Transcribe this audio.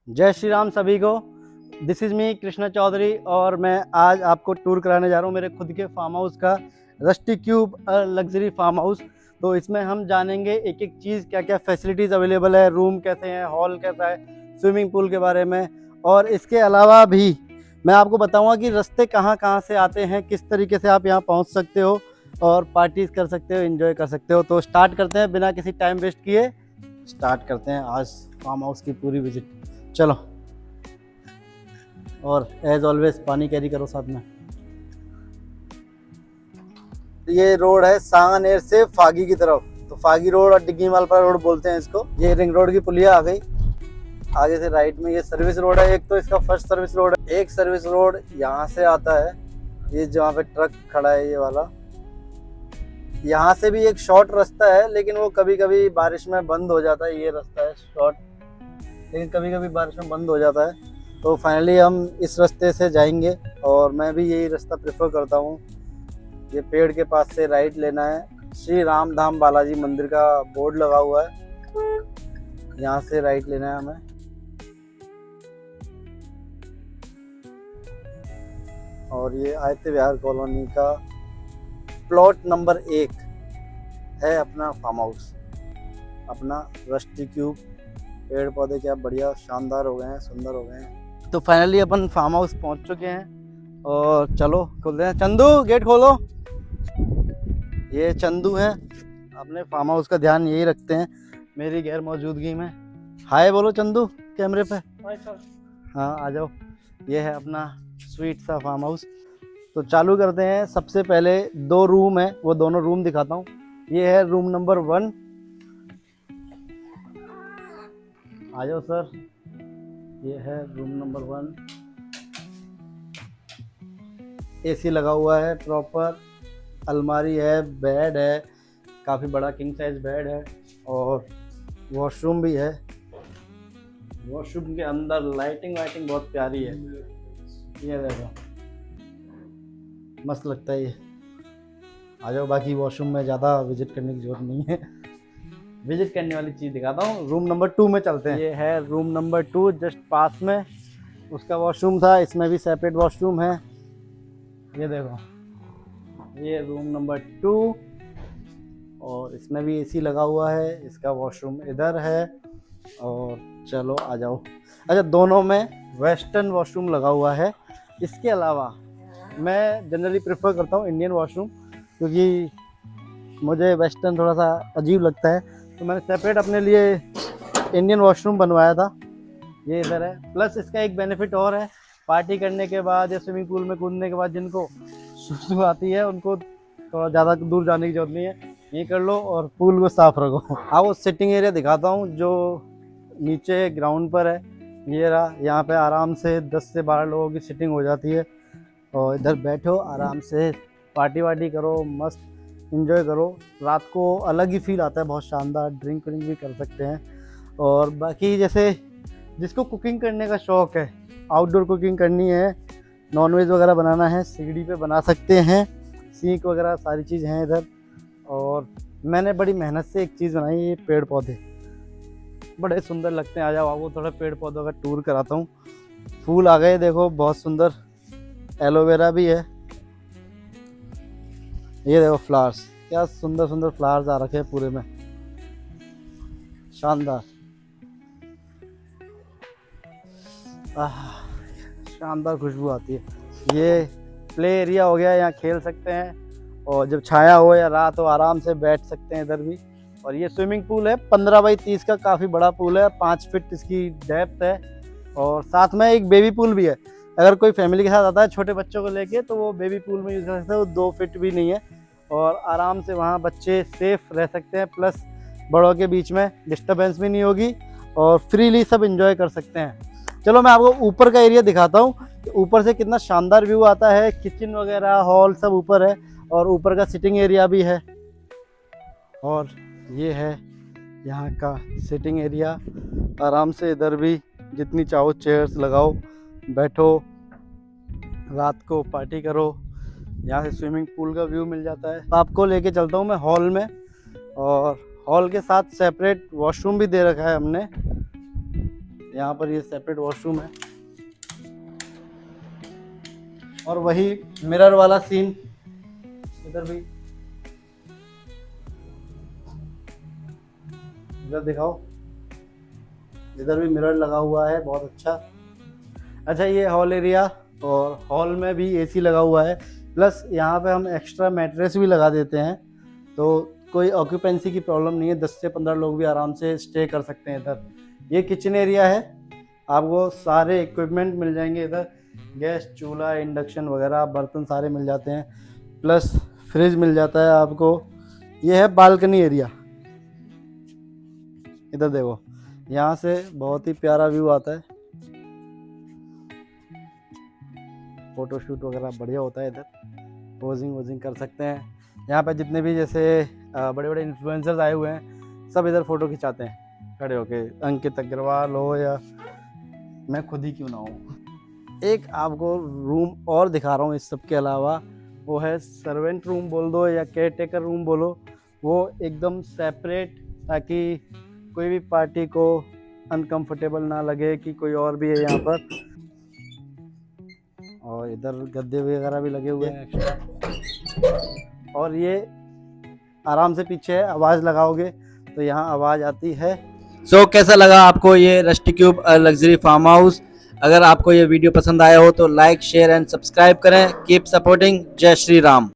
जय श्री राम सभी को। This is me Krishna Chaudhary और मैं आज आपको टूर कराने जा रहा हूँ मेरे खुद के फार्म हाउस का, rusty cube luxury farm house. तो इसमें हम जानेंगे एक एक चीज़, क्या क्या फैसिलिटीज़ अवेलेबल है, रूम कैसे हैं, हॉल कैसा है, स्विमिंग पूल के बारे में। और इसके अलावा भी मैं आपको बताऊँगा कि रास्ते कहाँ कहाँ से आते हैं, किस तरीके से आप यहाँ पहुँच सकते हो और पार्टीज़ कर सकते हो, एंजॉय कर सकते हो। तो स्टार्ट करते हैं बिना किसी टाइम वेस्ट किए, स्टार्ट करते हैं आज फार्म हाउस की पूरी विजिट। चलो, और एज ऑलवेज पानी कैरी करो साथ में। ये रोड है सांगानेर से फागी की तरफ, तो फागी रोड और डिग्गी मालपा रोड बोलते हैं इसको। ये रिंग रोड की पुलिया आ गई, आगे से राइट में ये सर्विस रोड है। एक तो इसका फर्स्ट सर्विस रोड है, एक सर्विस रोड यहाँ से आता है, ये जहाँ पे ट्रक खड़ा है ये वाला। यहाँ से भी एक शॉर्ट रास्ता है, लेकिन वो कभी कभी बारिश में बंद हो जाता है। ये रास्ता है शॉर्ट, लेकिन कभी कभी बारिश में बंद हो जाता है। तो फाइनली हम इस रास्ते से जाएंगे और मैं भी यही रास्ता प्रेफर करता हूँ। ये पेड़ के पास से राइट लेना है, श्री राम धाम बालाजी मंदिर का बोर्ड लगा हुआ है, यहाँ से राइट लेना है हमें। और ये आदित्य विहार कॉलोनी का प्लॉट नंबर 1 है अपना फार्म हाउस, अपना रस्टी क्यूब। पेड़ पौधे क्या बढ़िया शानदार हो गए हैं, सुंदर हो गए हैं। तो फाइनली अपन फार्म हाउस पहुंच चुके हैं और चलो खोलते हैं। चंदू गेट खोलो। ये चंदू है, अपने फार्म हाउस का ध्यान यही रखते हैं मेरी गैर मौजूदगी में। हाय बोलो चंदू कैमरे पे। हाँ आ जाओ। ये है अपना स्वीट सा फार्म हाउस। तो चालू करते हैं। सबसे पहले 2 रूम है, वो दोनों रूम दिखाता हूँ। ये है रूम नंबर 1, आ जाओ सर। ये है रूम नंबर 1, एसी लगा हुआ है प्रॉपर, अलमारी है, बेड है, काफ़ी बड़ा किंग साइज बेड है और वॉशरूम भी है। वॉशरूम के अंदर लाइटिंग बहुत प्यारी है, ये देखो मस्त लगता है ये। आ जाओ, बाकी वॉशरूम में ज़्यादा विजिट करने की जरूरत नहीं है। विजिट करने वाली चीज़ दिखाता हूँ। रूम नंबर 2 में चलते हैं। ये है रूम नंबर 2, जस्ट पास में उसका वॉशरूम था। इसमें भी सेपरेट वॉशरूम है, ये देखो। ये रूम नंबर 2 और इसमें भी एसी लगा हुआ है। इसका वॉशरूम इधर है और चलो आ जाओ। अच्छा, दोनों में वेस्टर्न वॉशरूम लगा हुआ है। इसके अलावा मैं जनरली प्रेफर करता हूँ इंडियन वॉशरूम, क्योंकि मुझे वेस्टर्न थोड़ा सा अजीब लगता है। तो मैंने सेपरेट अपने लिए इंडियन वॉशरूम बनवाया था, ये इधर है। प्लस इसका एक बेनिफिट और है, पार्टी करने के बाद या स्विमिंग पूल में कूदने के बाद जिनको सुसु आती है उनको थोड़ा ज़्यादा दूर जाने की जरूरत नहीं है, ये कर लो और पूल को साफ रखो। आओ सिटिंग एरिया दिखाता हूँ जो नीचे ग्राउंड पर है। ये रहा, यहाँ पे आराम से 10 से 12 लोगों की सिटिंग हो जाती है और इधर बैठो आराम से पार्टी वार्टी करो, मस्त इंजॉय करो। रात को अलग ही फील आता है, बहुत शानदार। ड्रिंक व्रिंक भी कर सकते हैं। और बाकी जैसे जिसको कुकिंग करने का शौक़ है, आउटडोर कुकिंग करनी है, नॉनवेज वगैरह बनाना है, सीढ़ी पे बना सकते हैं। सीख वगैरह सारी चीज़ हैं इधर। और मैंने बड़ी मेहनत से एक चीज़ बनाई, ये पेड़ पौधे बड़े सुंदर लगते हैं। आ जाओ आपको थोड़ा पेड़ पौधों का टूर कराता हूँ। फूल आ गए देखो, बहुत सुंदर। एलोवेरा भी है, ये देखो फ्लावर्स, क्या सुंदर सुंदर फ्लावर्स आ रखे हैं पूरे में, शानदार। शानदार खुशबू आती है। ये प्ले एरिया हो गया, यहाँ खेल सकते हैं और जब छाया हो या रात हो आराम से बैठ सकते हैं इधर भी। और ये स्विमिंग पूल है 15 बाई 30 का, काफ़ी बड़ा पूल है, 5 फीट इसकी डेप्थ है। और साथ में एक बेबी पूल भी है। अगर कोई फैमिली के साथ आता है छोटे बच्चों को लेके, तो वो बेबी पूल में यूज़ कर सकते हैं। वो 2 फीट भी नहीं है और आराम से वहाँ बच्चे सेफ रह सकते हैं। प्लस बड़ों के बीच में डिस्टर्बेंस भी नहीं होगी और फ्रीली सब इंजॉय कर सकते हैं। चलो मैं आपको ऊपर का एरिया दिखाता हूँ, ऊपर से कितना शानदार व्यू आता है। किचन वगैरह, हॉल सब ऊपर है और ऊपर का सिटिंग एरिया भी है। और ये है यहाँ का सिटिंग एरिया, आराम से इधर भी जितनी चाहो चेयर्स लगाओ, बैठो, रात को पार्टी करो। यहाँ से स्विमिंग पूल का व्यू मिल जाता है। आपको लेके चलता हूँ मैं हॉल में, और हॉल के साथ सेपरेट वॉशरूम भी दे रखा है हमने। यहाँ पर ये सेपरेट वॉशरूम है। और वही मिरर वाला सीन इधर भी, इधर दिखाओ, इधर भी मिरर लगा हुआ है, बहुत अच्छा। ये हॉल एरिया, और हॉल में भी एसी लगा हुआ है, प्लस यहाँ पे हम एक्स्ट्रा मैट्रेस भी लगा देते हैं, तो कोई ऑक्यूपेंसी की प्रॉब्लम नहीं है, 10 से 15 लोग भी आराम से स्टे कर सकते हैं इधर। ये किचन एरिया है, आपको सारे इक्विपमेंट मिल जाएंगे इधर, गैस चूल्हा इंडक्शन वगैरह बर्तन सारे मिल जाते हैं, प्लस फ्रिज मिल जाता है आपको। ये है बालकनी एरिया, इधर देखो, यहाँ से बहुत ही प्यारा व्यू आता है, फोटोशूट वगैरह बढ़िया होता है इधर, पोजिंग वोजिंग कर सकते हैं। यहाँ पे जितने भी जैसे बड़े बड़े इन्फ्लुएंसर्स आए हुए हैं, सब इधर फ़ोटो खिंचाते हैं खड़े होके, अंकित अग्रवाल हो या मैं खुद ही क्यों ना हूँ। एक आपको रूम और दिखा रहा हूँ इस सब के अलावा, वो है सर्वेंट रूम बोल दो या केयर टेकर रूम बोलो, वो एकदम सेपरेट, ताकि कोई भी पार्टी को अनकंफर्टेबल ना लगे कि कोई और भी है यहाँ पर। और इधर गद्दे वगैरह भी लगे हुए हैं एक्स्ट्रा, और ये आराम से पीछे आवाज़ लगाओगे तो यहाँ आवाज़ आती है। सो कैसा लगा आपको ये rusty cube luxury farm house? अगर आपको ये वीडियो पसंद आया हो तो लाइक शेयर एंड सब्सक्राइब करें। Keep supporting. जय श्री राम।